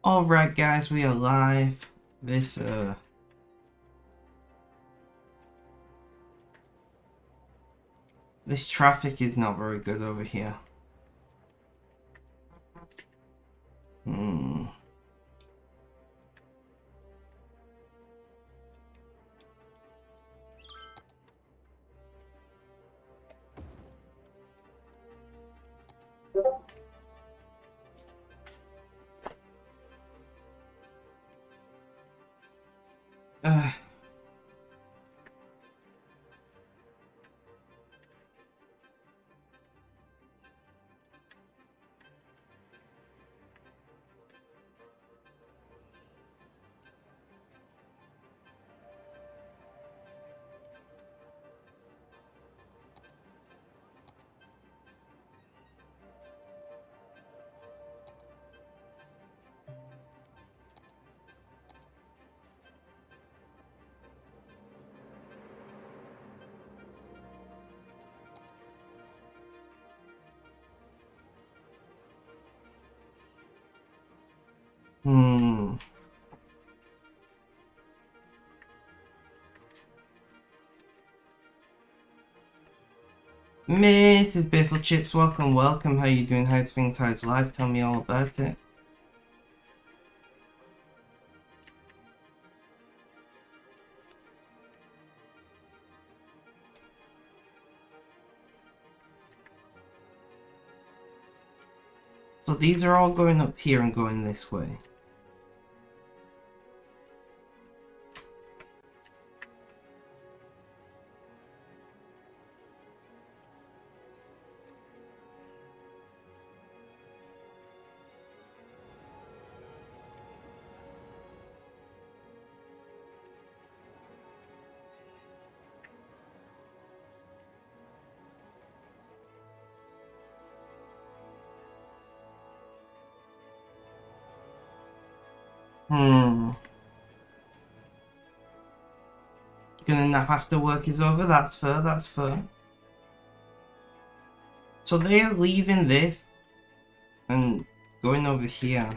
Alright guys, we are live. This traffic is not very good over here. Hmm. Uh, hmm. Mrs. Biffle Chips, welcome. How you doing? How's things? How's life? Tell me all about it. So these are all going up here and going this way. Hmm. Gonna nap after work is over? That's fair. So they are leaving this and going over here.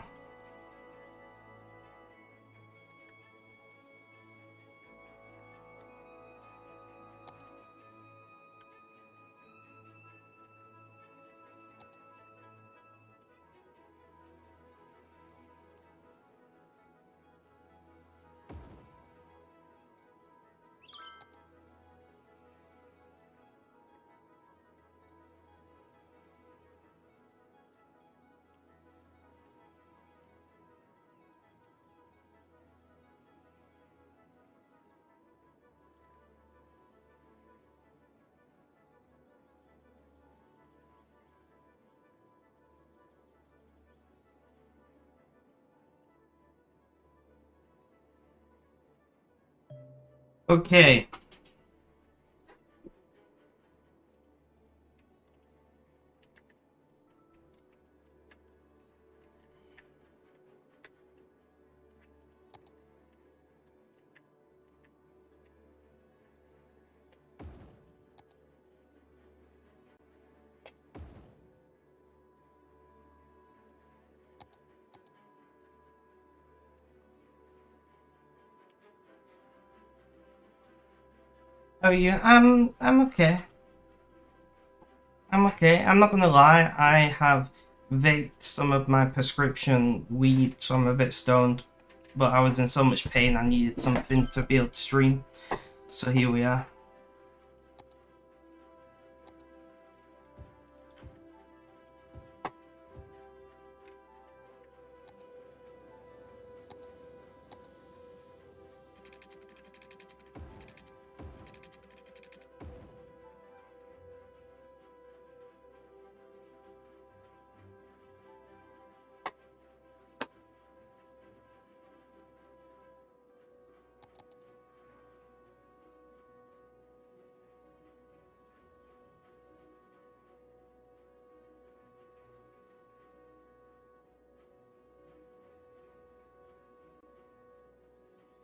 Okay. Oh yeah, I'm okay. I'm okay. I'm not gonna lie, I have vaped some of my prescription weed, so I'm a bit stoned. But I was in so much pain I needed something to be able to stream. So here we are.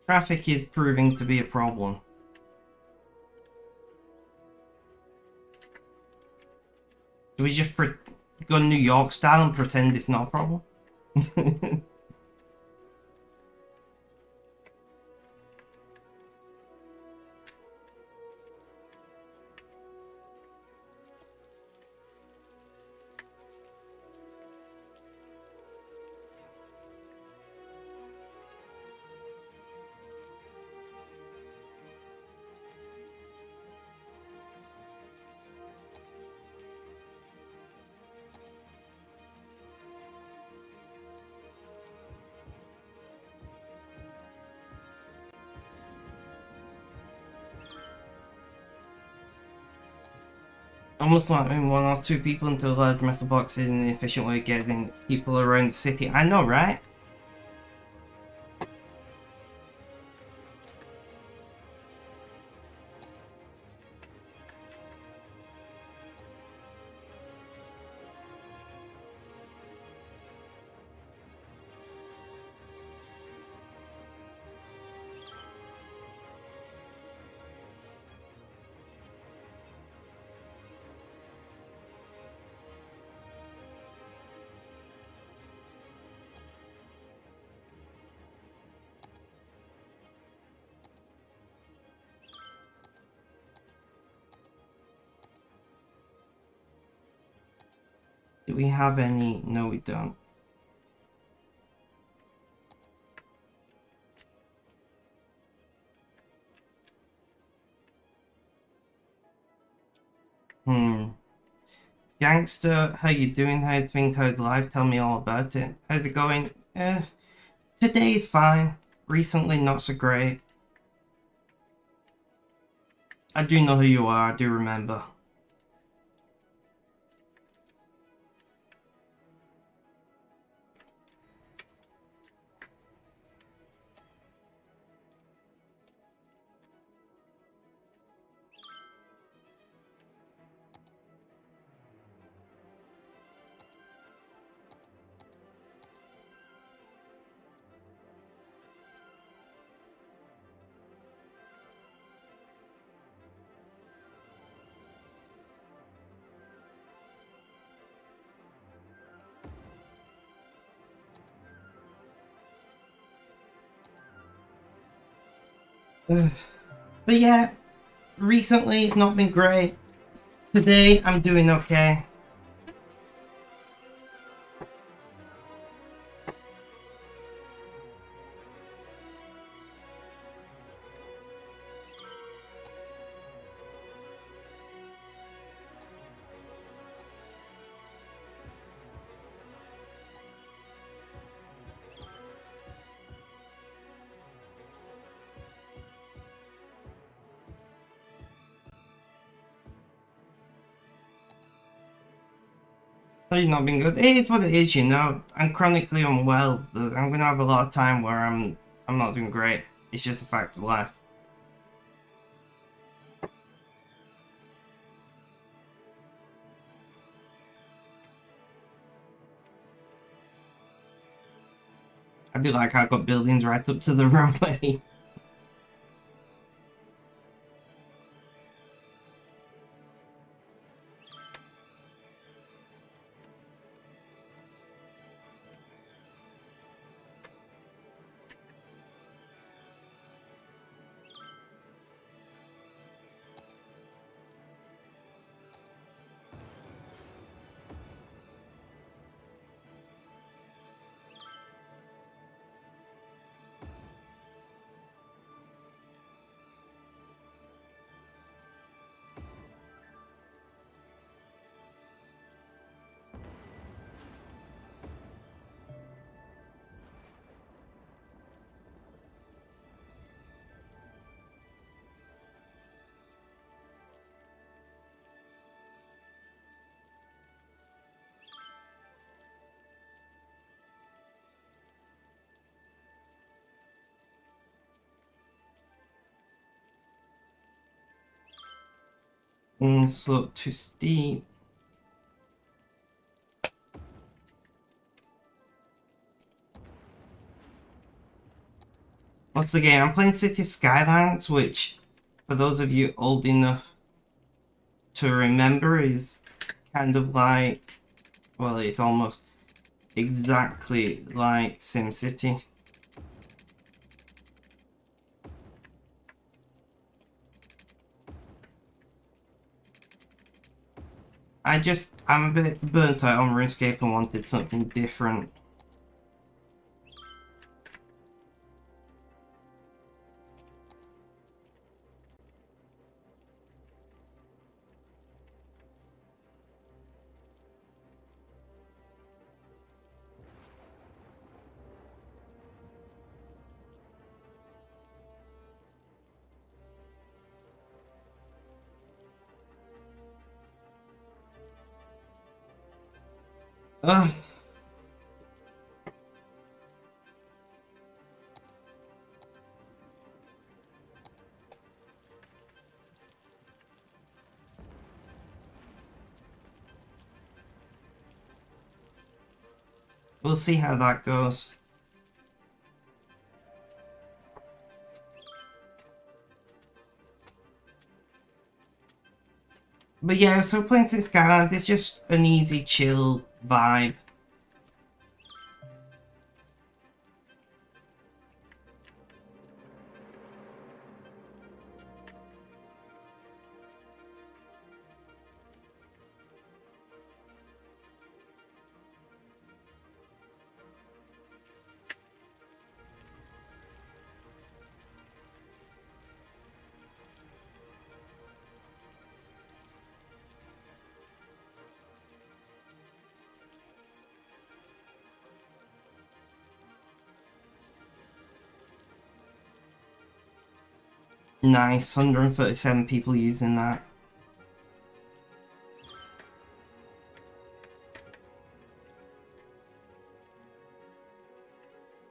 Traffic is proving to be a problem. Do we just go New York style and pretend it's not a problem? Almost like when one or two people into large metal boxes in an efficient way of getting people around the city. I know, right? Do we have any? No, we don't. Gangster, how you doing? How's things? How's life? Tell me all about it. How's it going? Today is fine. Recently, not so great. I do know who you are. I do remember. But yeah, recently it's not been great. Today I'm doing okay. So you've not been good. It is what it is, you know. I'm chronically unwell. I'm gonna have a lot of time where I'm not doing great. It's just a fact of life. I do like how I've got buildings right up to the runway. Slope too steep. What's the game? I'm playing City Skylines, which, for those of you old enough to remember, is kind of like, well, it's almost exactly like SimCity. I'm a bit burnt out on RuneScape and wanted something different. Ugh. We'll see how that goes. But yeah, so playing Skylines is just an easy, chill vibe. Nice, 137 people using that.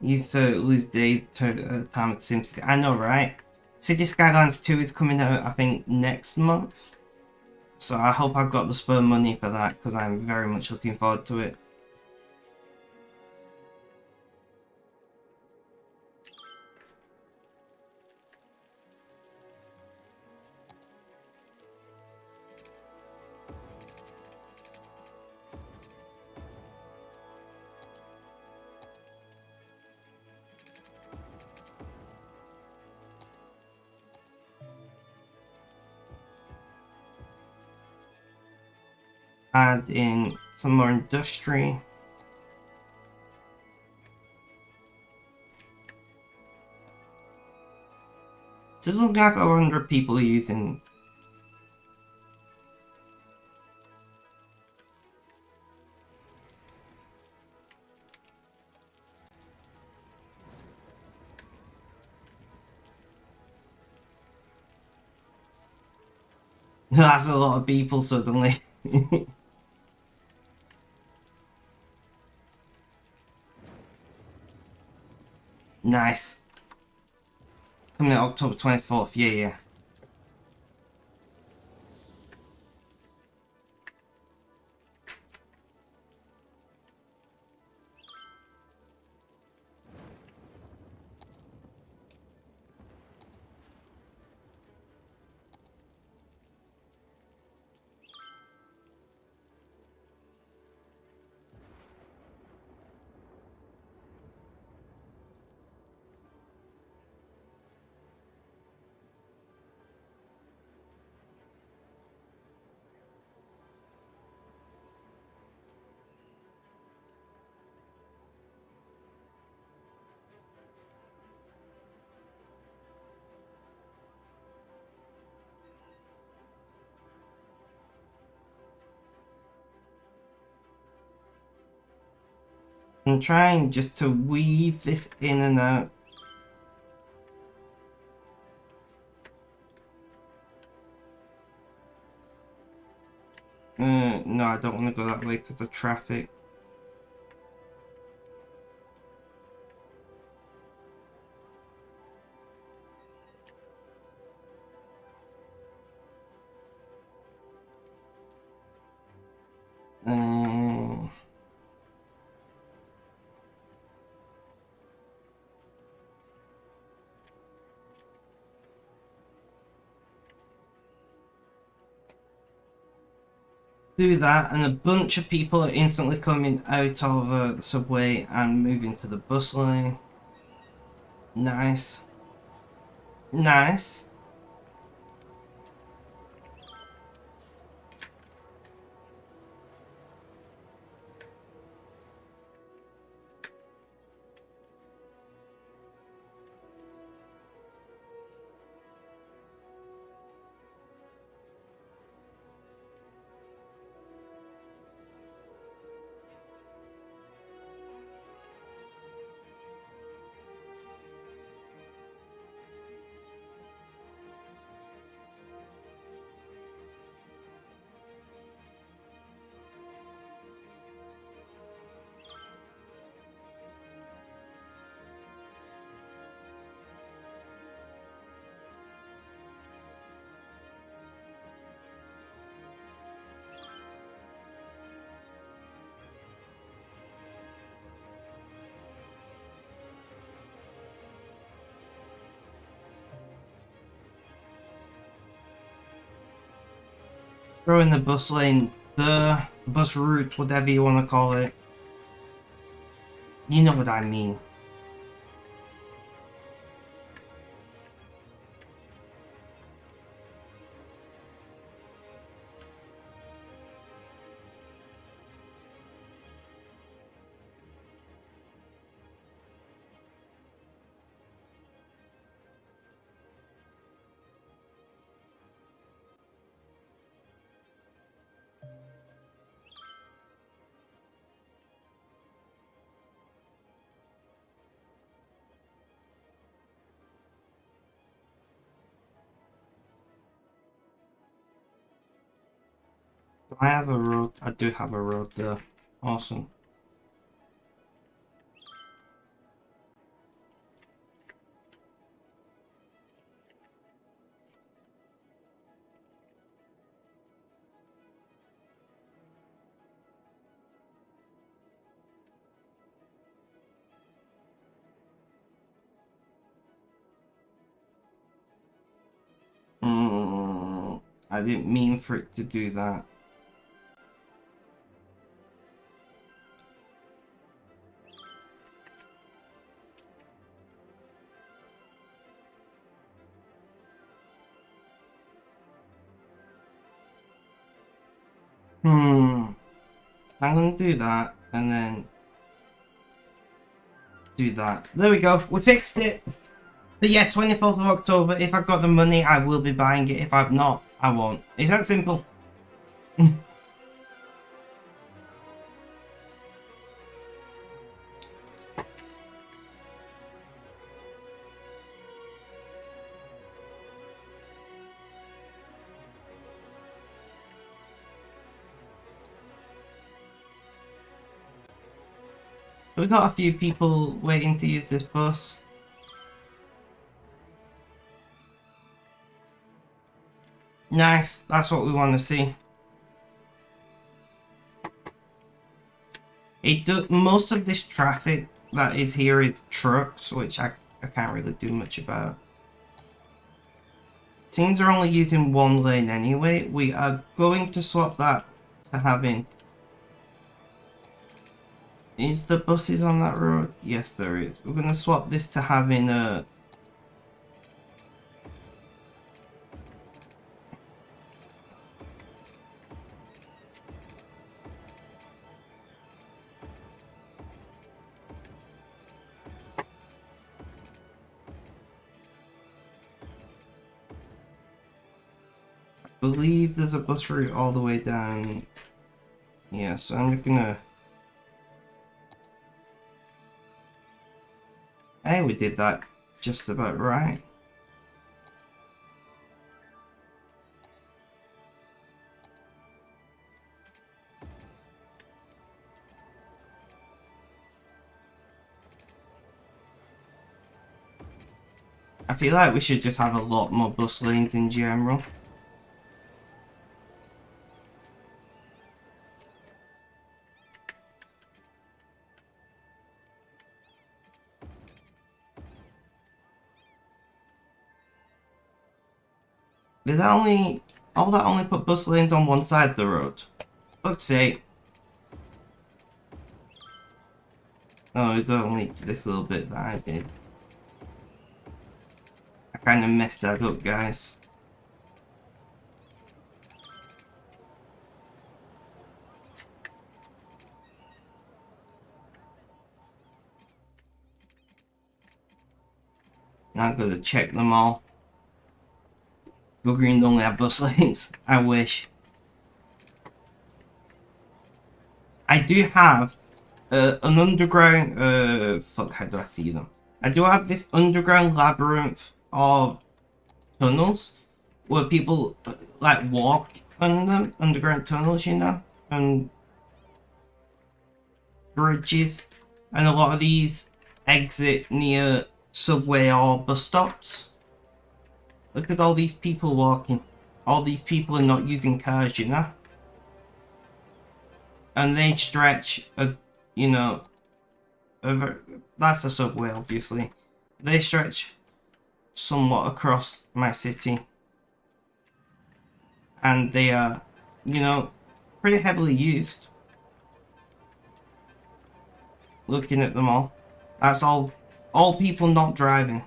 Used to lose days to time with SimCity. I know, right? City Skylines 2 is coming out, I think, next month. So I hope I've got the spare money for that, because I'm very much looking forward to it. Add in some more industry. There's only like 100 people using. That's a lot of people suddenly. Nice. Coming out October 24th, yeah. I'm trying just to weave this in and out. No, I don't want to go that way because of traffic. Uh, do that, and a bunch of people are instantly coming out of the subway and moving to the bus lane. Nice. Nice. Throw in the bus lane, the bus route, whatever you want to call it. You know what I mean. Do I have a road? I do have a road there. Awesome. I didn't mean for it to do that. I'm gonna do that and then do that. There we go. We fixed it. But yeah, 24th of October. If I've got the money, I will be buying it. If I've not, I won't. It's that simple. We got a few people waiting to use this bus. Nice, that's what we want to see. Most of this traffic that is here is trucks, which I can't really do much about. Seems they're only using one lane anyway. We are going to swap that to having... Is the buses on that road? Yes, there is. We're going to swap this to having a... I believe there's a bus route all the way down. Yeah, so I'm just gonna... Hey, we did that just about right. I feel like we should just have a lot more bus lanes in general. Did that only... All that only put bus lanes on one side of the road? Fuck's sake. Oh, it's only this little bit that I did. I kind of messed that up, guys. Now I've got to check them all. Go Green don't have bus lanes. I wish. I do have an underground... fuck, how do I see them? I do have this underground labyrinth of tunnels where people like walk on them. Underground tunnels, you know? And bridges. And a lot of these exit near subway or bus stops. Look at all these people walking. All these people are not using cars, you know? And they stretch, you know, that's a subway, obviously. They stretch somewhat across my city. And they are you know, pretty heavily used. Looking at them all. That's all people not driving.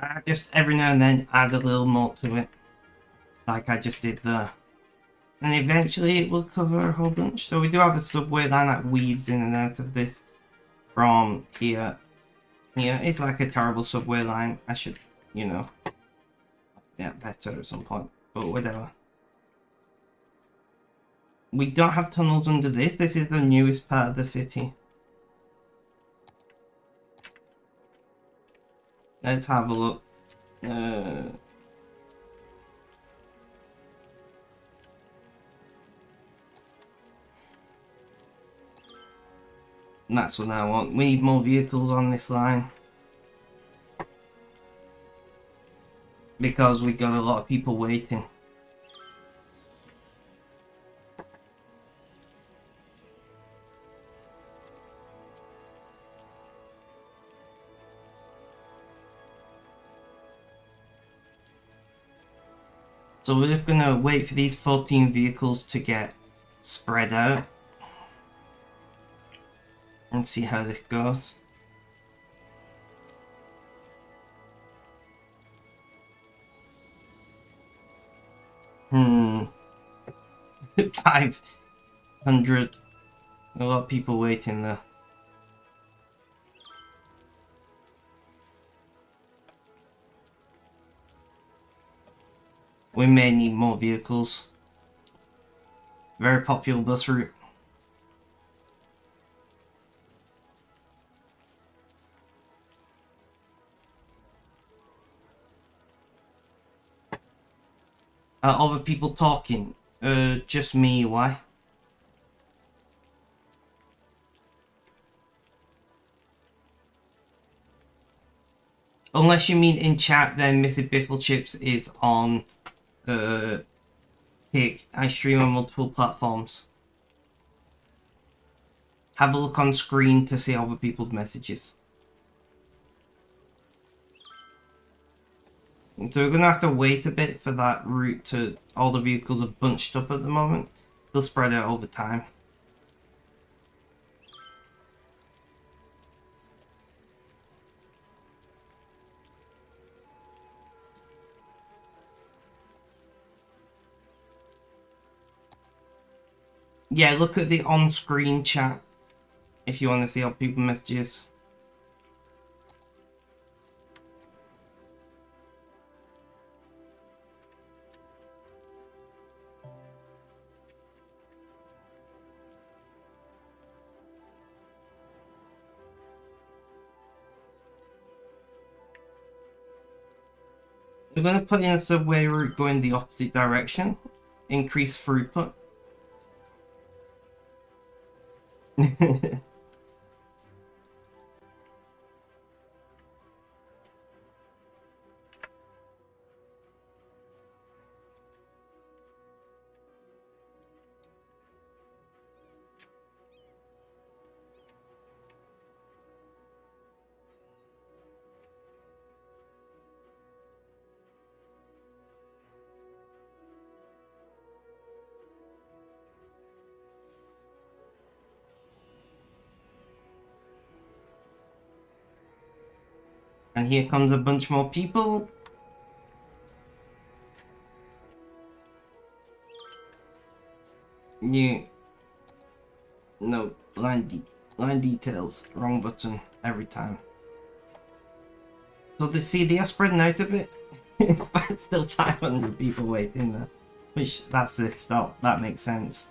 I just every now and then add a little more to it, like I just did there. And eventually it will cover a whole bunch. So we do have a subway line that weaves in and out of this from here. Here, it's like a terrible subway line. I should, you know, get better at some point, but whatever. We don't have tunnels under this. This is the newest part of the city. Let's have a look. That's what I want. We need more vehicles on this line. Because we got a lot of people waiting. So we're just gonna wait for these 14 vehicles to get spread out. And see how this goes. Hmm. 500. A lot of people waiting there. We may need more vehicles. Very popular bus route. Other people talking. Just me, why? Unless you mean in chat, then Mr. Biffle Chips is on Kick. I stream on multiple platforms. Have a look on screen to see other people's messages. So we're gonna have to wait a bit for that route to all the vehicles are bunched up at the moment. They'll spread out over time. Yeah, look at the on-screen chat if you want to see how people messages. We're going to put in a subway route going the opposite direction. Increase throughput. And here comes a bunch more people. You... No, line details. Wrong button every time. So they are spreading out a bit. But still 500 people waiting there. Which, that's the stop. That makes sense.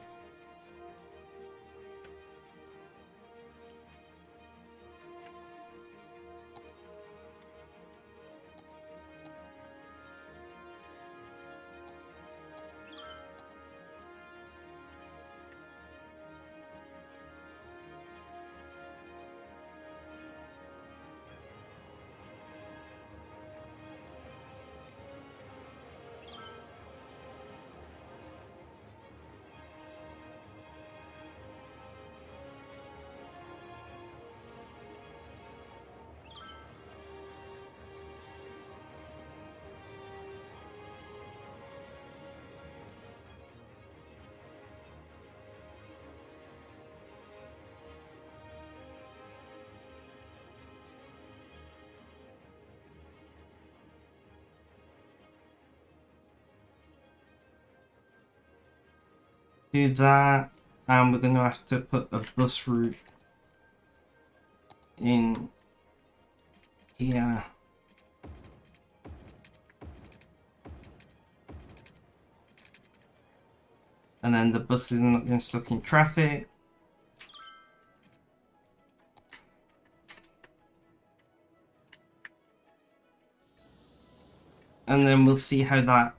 Do that, and we're gonna have to put a bus route in here. And then the bus is not getting stuck in traffic. And then we'll see how that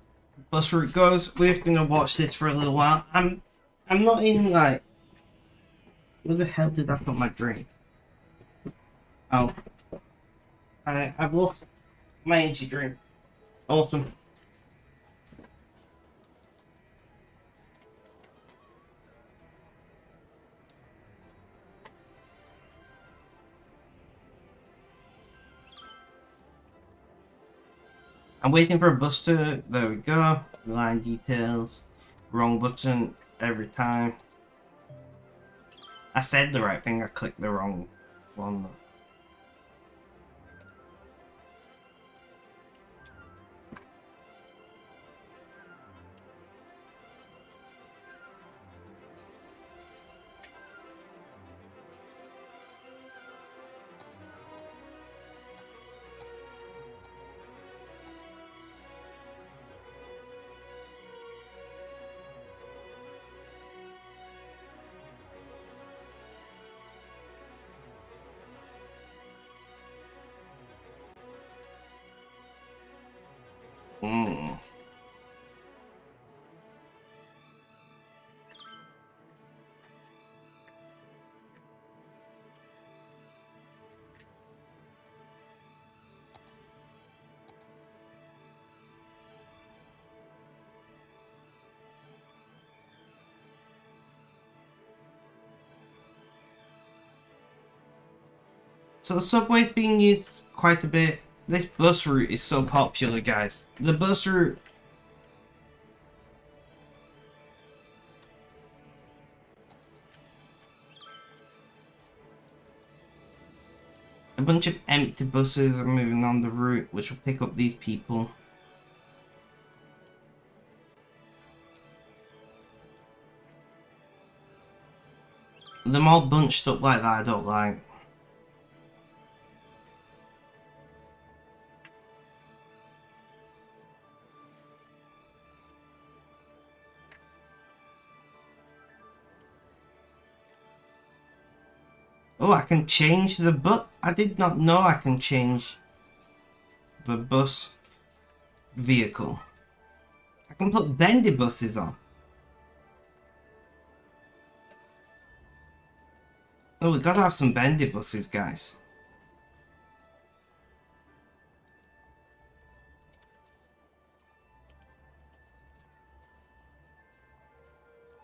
bus route goes. We're gonna watch this for a little while. I'm not in like, where the hell did I put my drink? Oh, I've lost my energy drink. Awesome. I'm waiting for a bus to. There we go. Line details. Wrong button every time. I said the right thing. I clicked the wrong one. Mm. So the subway's being used quite a bit. This bus route is so popular, guys. The bus route. A bunch of empty buses are moving on the route, which will pick up these people. Them all bunched up like that, I don't like. Oh, I can change the bus. I did not know I can change the bus vehicle. I can put bendy buses on. Oh, we gotta have some bendy buses, guys.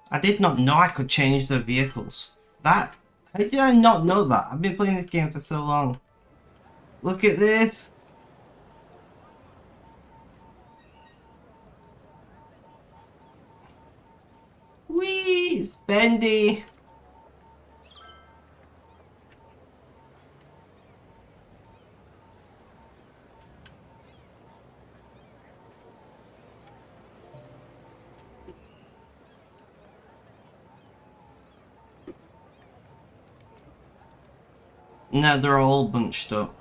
I did not know I could change the vehicles. How did I not know that? I've been playing this game for so long. Look at this. Whee! It's bendy. Now they're all bunched up.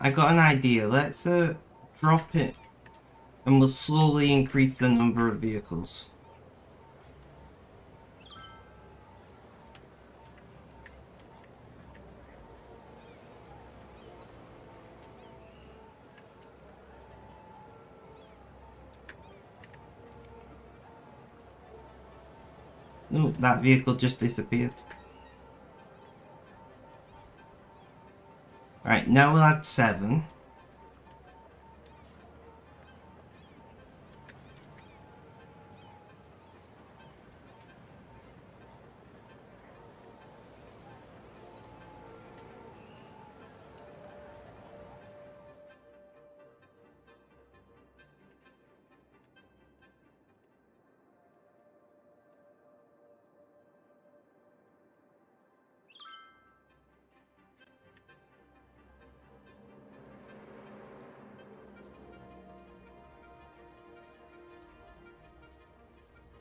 I got an idea. Let's drop it and we'll slowly increase the number of vehicles. No, that vehicle just disappeared. Alright, now we'll add 7.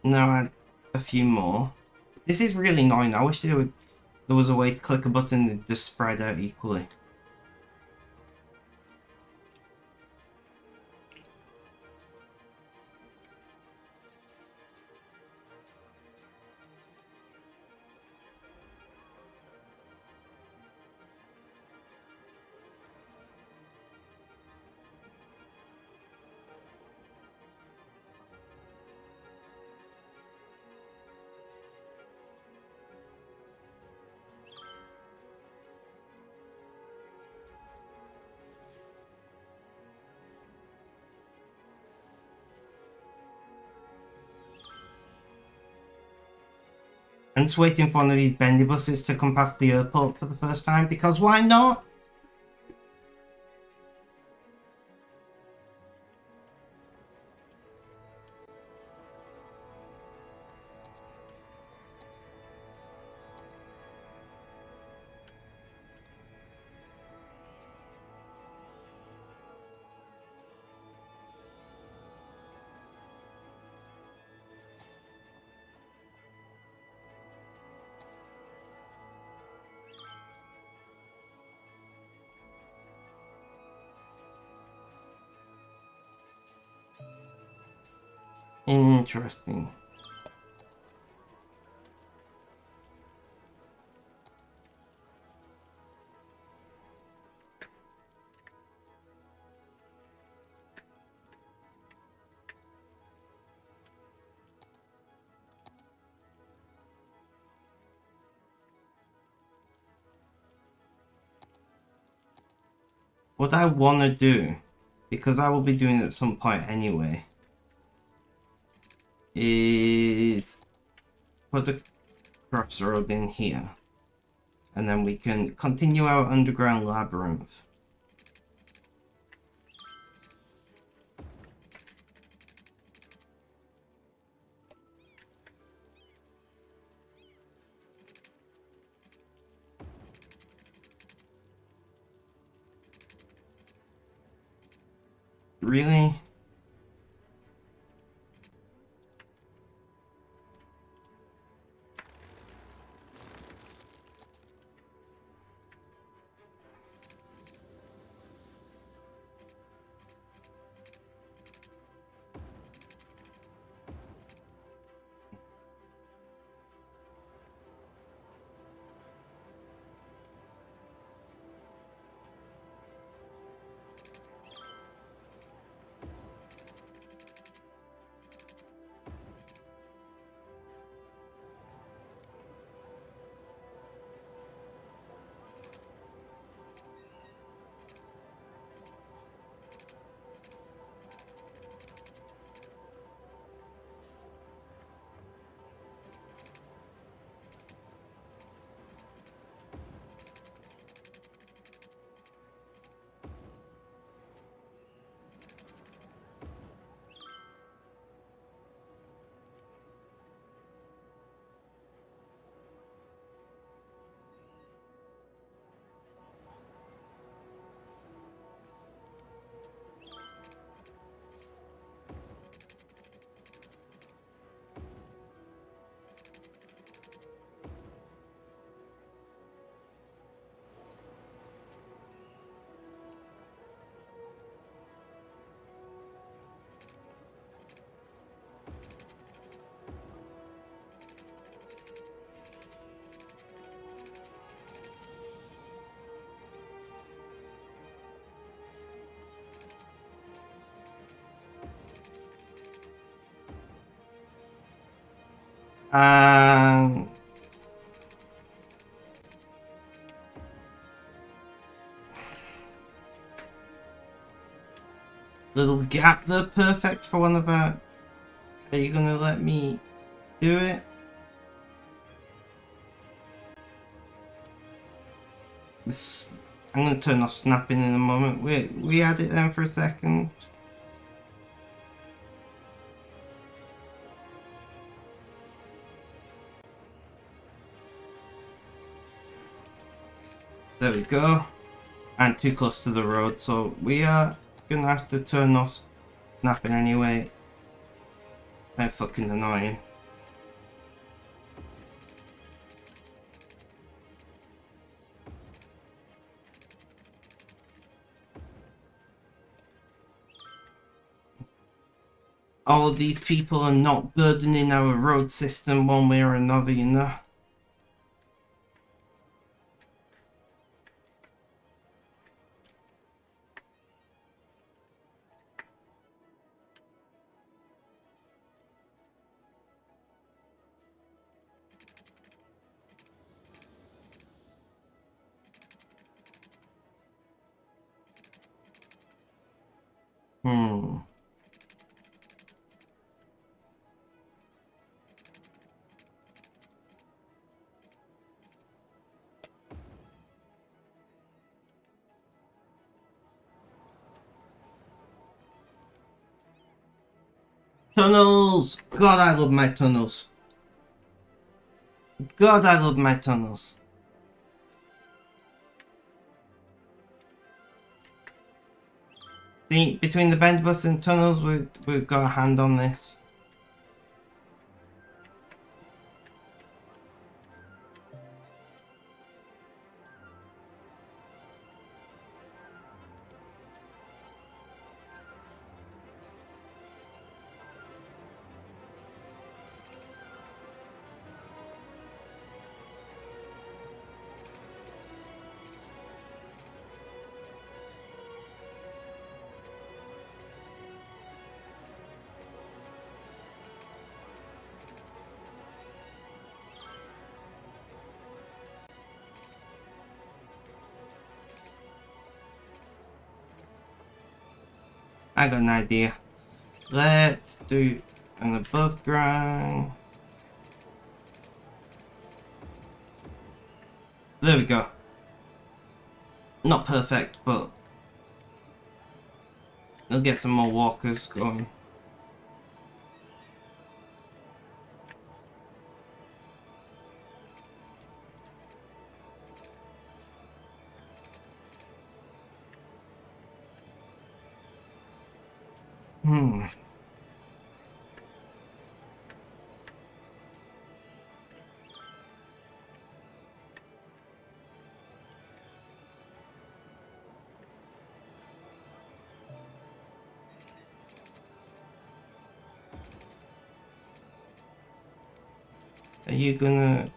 Now add a few more. This is really annoying. I wish there was a way to click a button and just spread out equally. I'm just waiting for one of these bendy buses to come past the airport for the first time, because why not? Interesting. What I want to do, because I will be doing it at some point anyway, is put a crossroad in here, and then we can continue our underground labyrinth. Really? Um, little gap there, perfect for one of our... Are you gonna let me do it? This, I'm gonna turn off snapping in a moment. We had it then for a second. There we go. And too close to the road, so we are gonna have to turn off snapping anyway. How fucking annoying. all of these people are not burdening our road system one way or another, you know? Hmm. Tunnels! God, I love my tunnels. God, I love my tunnels. See, between the bend bus and tunnels, we've got a hand on this. I got an idea. Let's do an above ground. There we go. Not perfect, but it'll get some more walkers going. Hmm. Are you gonna...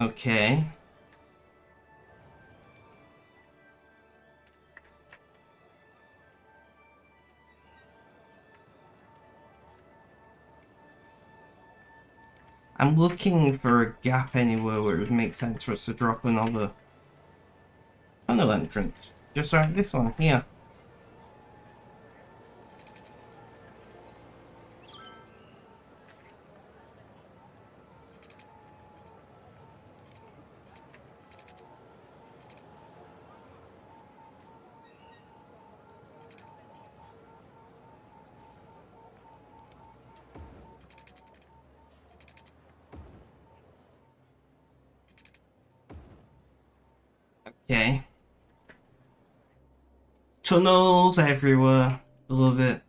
Okay. I'm looking for a gap anywhere where it would make sense for us to drop another tunnel entrance. Just like this one here. Okay. Tunnels everywhere. Love it.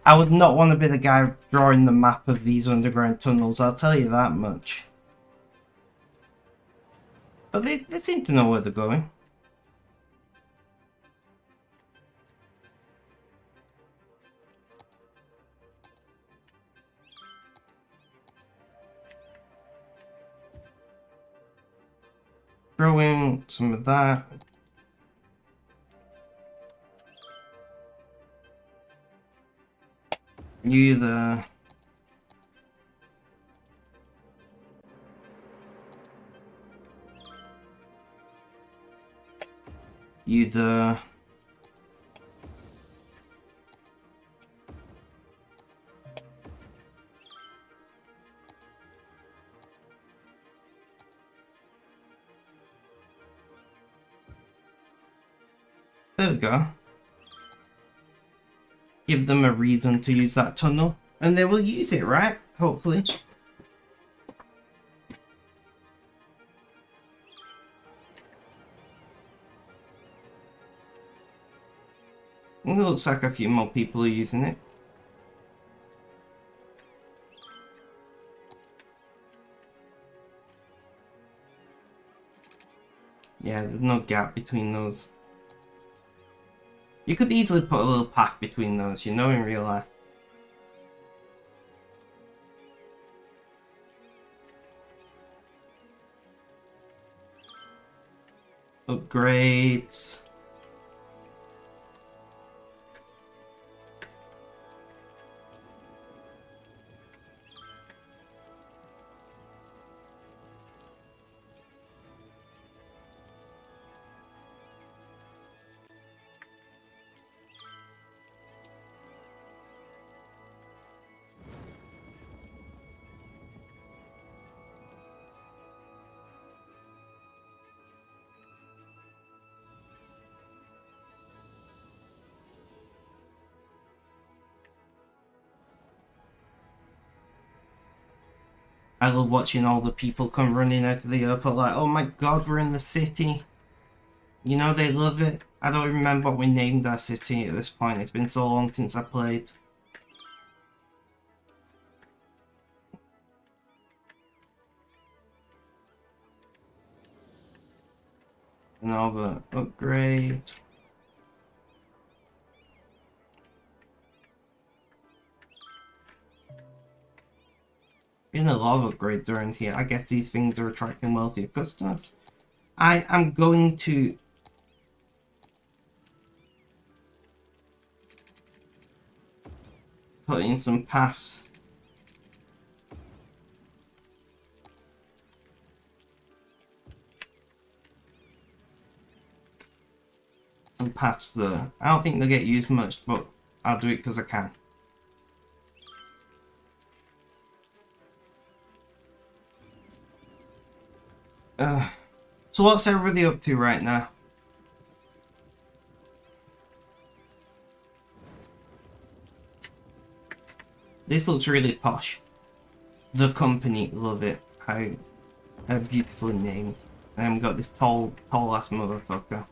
I would not want to be the guy drawing the map of these underground tunnels, I'll tell you that much. But they seem to know where they're going. Throw in some of that. You there. You there. There we go. Give them a reason to use that tunnel, and they will use it, right? Hopefully. It looks like a few more people are using it. Yeah, there's no gap between those. You could easily put a little path between those, you know, in real life. Upgrades. I love watching all the people come running out of the airport like, oh my god, we're in the city. You know, they love it. I don't remember what we named our city at this point. It's been so long since I played. Another upgrade. Been a lot of upgrades around here. I guess these things are attracting wealthier customers. I am going to put in some paths. Some paths there. I don't think they get used much, but I'll do it because I can. So what's everybody up to right now? This looks really posh. The company, love it. How beautifully named. And we've got this tall ass motherfucker.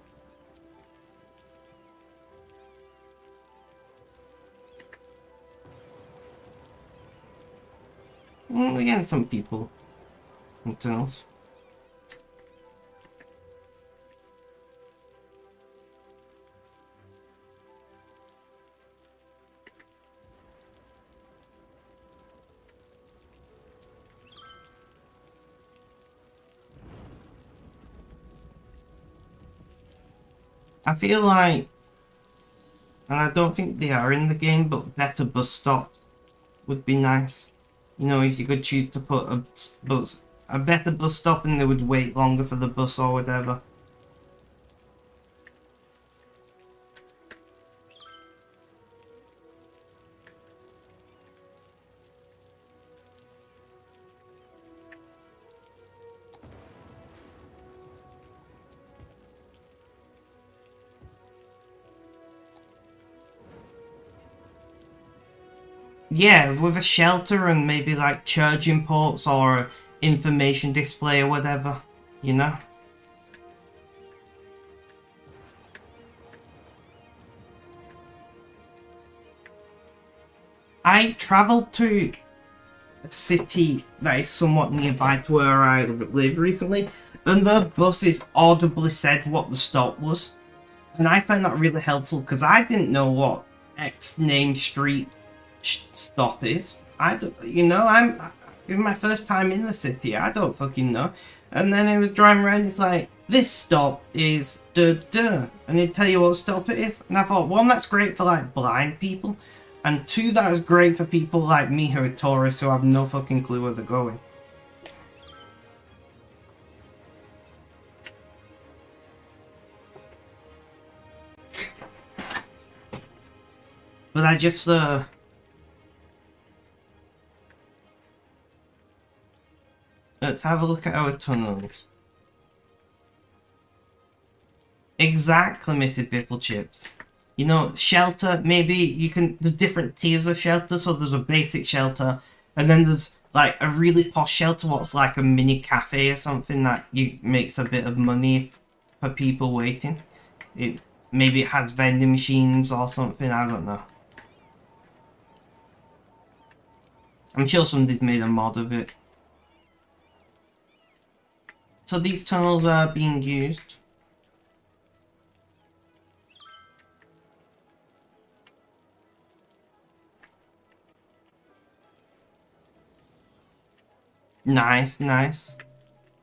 We're getting some people in tunnels. I feel like, and I don't think they are in the game, but better bus stops would be nice. You know, if you could choose to put a better bus stop and they would wait longer for the bus or whatever. Yeah, with a shelter and maybe like charging ports or information display or whatever, you know? I travelled to a city that is somewhat nearby to where I live recently, and the buses audibly said what the stop was. And I found that really helpful because I didn't know what X name street stop is. I don't, you know, I'm in my first time in the city. I don't fucking know. And then I was driving around. It's like this stop is duh duh, and it'd tell you what stop it is. And I thought, one, that's great for like blind people, and two, that is great for people like me who are tourists who have no fucking clue where they're going. But I just let's have a look at our tunnels. Exactly, Mrs. Biffle Chips. You know, shelter, maybe you can, there's different tiers of shelter, so there's a basic shelter, and then there's like a really posh shelter, what's like a mini cafe or something that you makes a bit of money for people waiting. It maybe it has vending machines or something, I don't know. I'm sure somebody's made a mod of it. So these tunnels are being used. Nice, nice.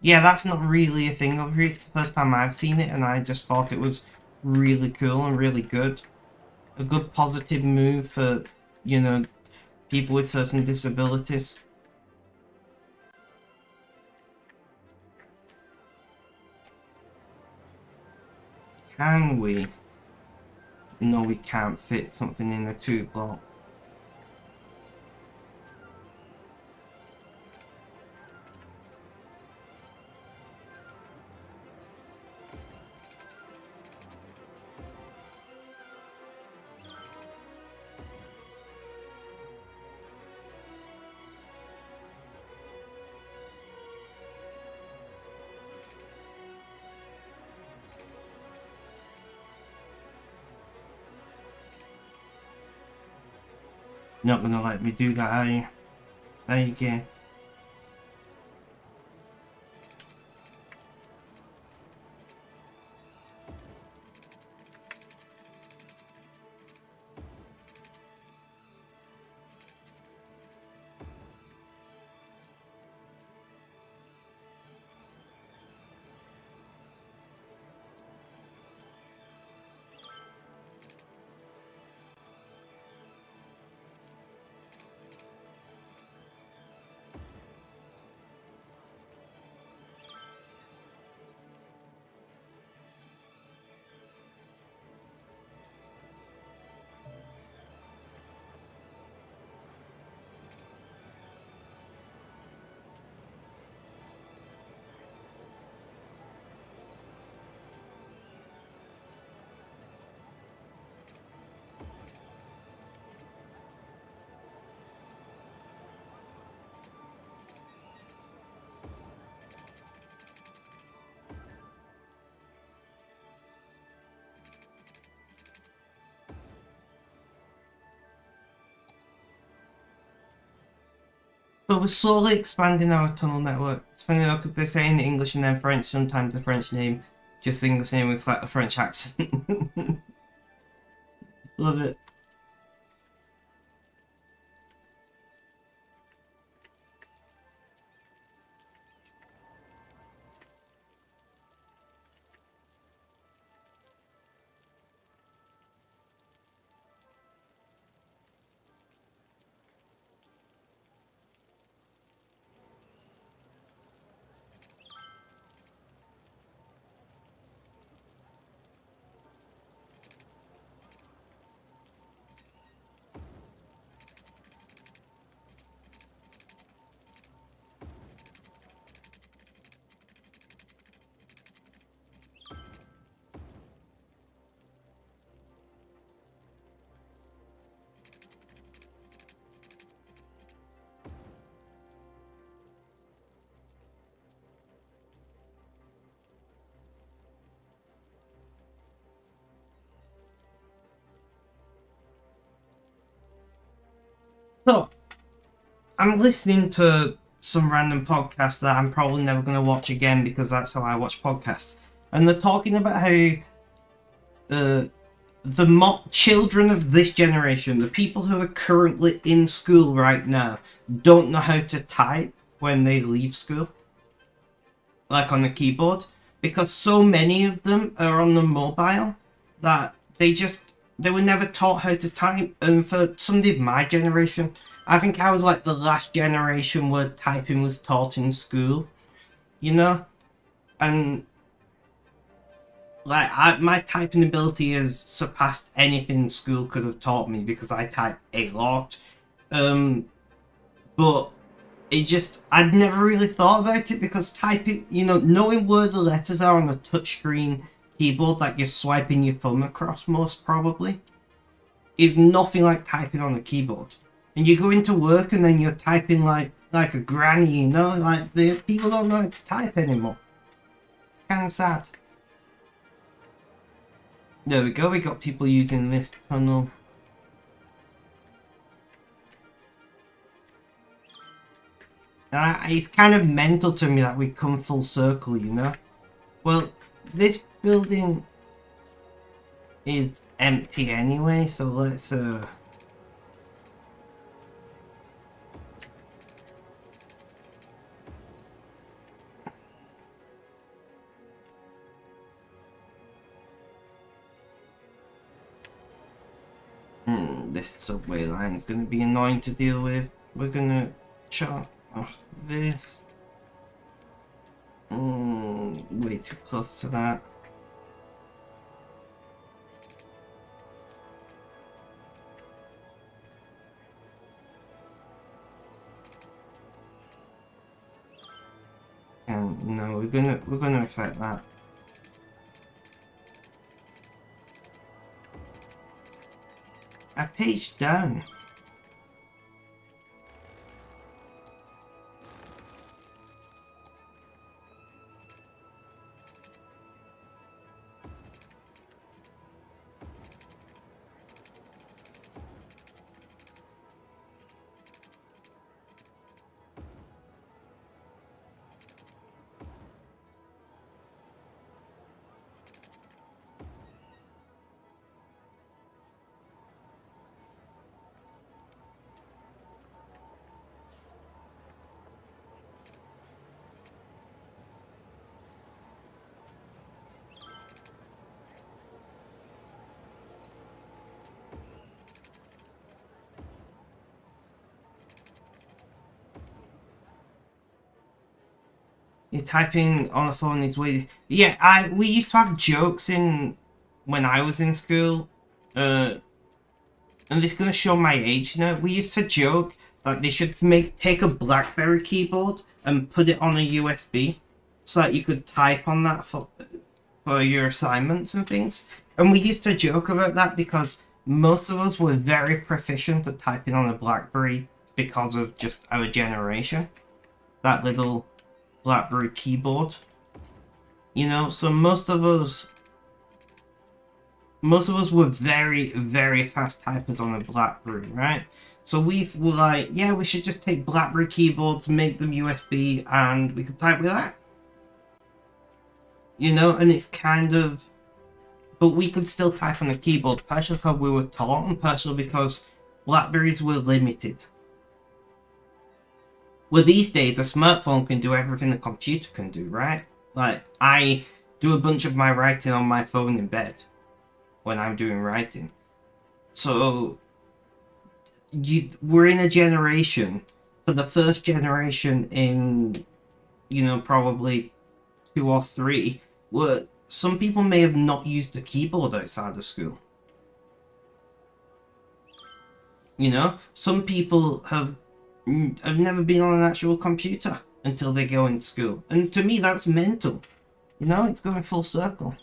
Yeah, that's not really a thing over here. It's the first time I've seen it, and I just thought it was really cool and really good. A good positive move for, you know, people with certain disabilities. Can we? No, we can't fit something in a 2 block. Not gonna let me do that, are you? There you go. But we're slowly expanding our tunnel network. It's funny though, because they say in English and then French, sometimes the French name just English name with like a French accent. Love it. So, I'm listening to some random podcast that I'm probably never going to watch again because that's how I watch podcasts. And they're talking about how the children of this generation, the people who are currently in school right now, don't know how to type when they leave school, like on the keyboard, because so many of them are on the mobile that they were never taught how to type. And for somebody of my generation, I think I was like the last generation where typing was taught in school, you know? And like my typing ability has surpassed anything school could have taught me because I type a lot. But it just I'd never really thought about it because typing, you know, knowing where the letters are on a touchscreen keyboard that you're swiping your thumb across most probably is nothing like typing on a keyboard. And you go into work and then you're typing like a granny, you know, like the people don't know how to type anymore. It's kind of sad. There we go, we got people using this tunnel. It's kind of mental to me that we come full circle, you know? Well, this building is empty anyway, so let's this subway line is going to be annoying to deal with. We're going to chop off this. Way too close to that. And no, we're gonna affect that. A page down. You're typing on a phone is weird. Yeah, we used to have jokes in when I was in school. And this is gonna show my age now. We used to joke that they should take a BlackBerry keyboard and put it on a USB so that you could type on that for your assignments and things. And we used to joke about that because most of us were very proficient at typing on a BlackBerry because of just our generation. That little BlackBerry keyboard, you know, so most of us were very, very fast typers on a BlackBerry, right? So we were like, yeah, we should just take BlackBerry keyboards, make them USB, and we could type with that, you know. And it's kind of, but we could still type on a keyboard, partially because we were taught and partially because BlackBerries were limited. Well, these days, a smartphone can do everything a computer can do, right? Like, I do a bunch of my writing on my phone in bed when I'm doing writing. So, we're in a generation, for the first generation in, you know, probably 2 or 3, where some people may have not used a keyboard outside of school. You know, some people have never been on an actual computer until they go into school. And to me, that's mental. You know, it's going full circle.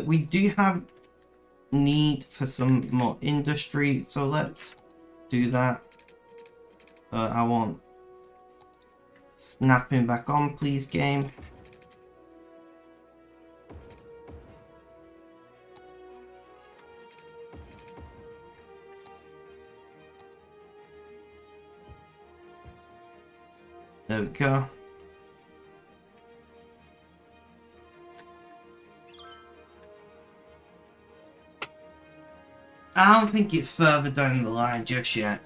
We do have need for some more industry, so let's do that. I want snapping back on, please, game. There we go. I don't think it's further down the line just yet.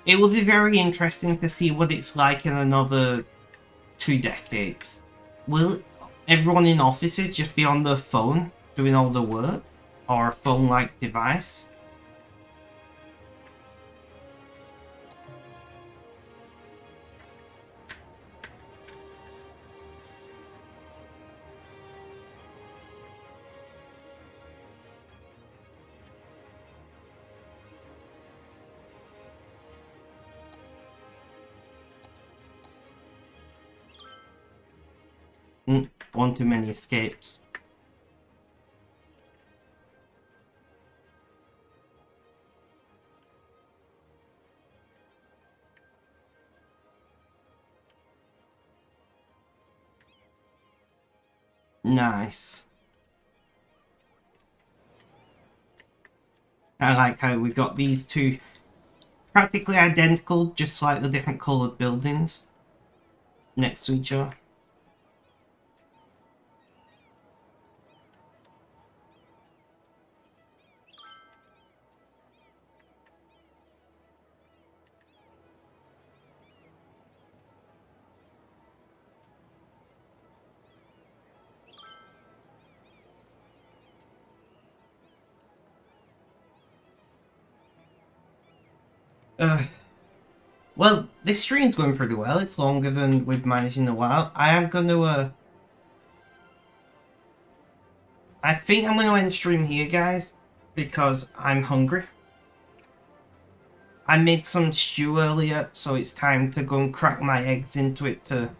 It will be very interesting to see what it's like in another 2 decades. Will everyone in offices just be on their phone doing all the work? Or a phone-like device? One too many escapes. Nice. I like how we got these two practically identical, just slightly different coloured buildings next to each other. Well, this stream's going pretty well. It's longer than we've managed in a while. I think I'm gonna end stream here, guys, because I'm hungry. I made some stew earlier, so it's time to go and crack my eggs into it to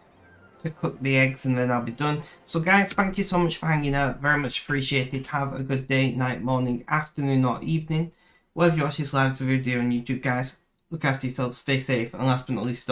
cook the eggs, and then I'll be done. So guys, thank you so much for hanging out. Very much appreciated. Have a good day, night, morning, afternoon, or evening. Wherever you watch this live video on YouTube, guys, look after yourselves, stay safe, and last but not least,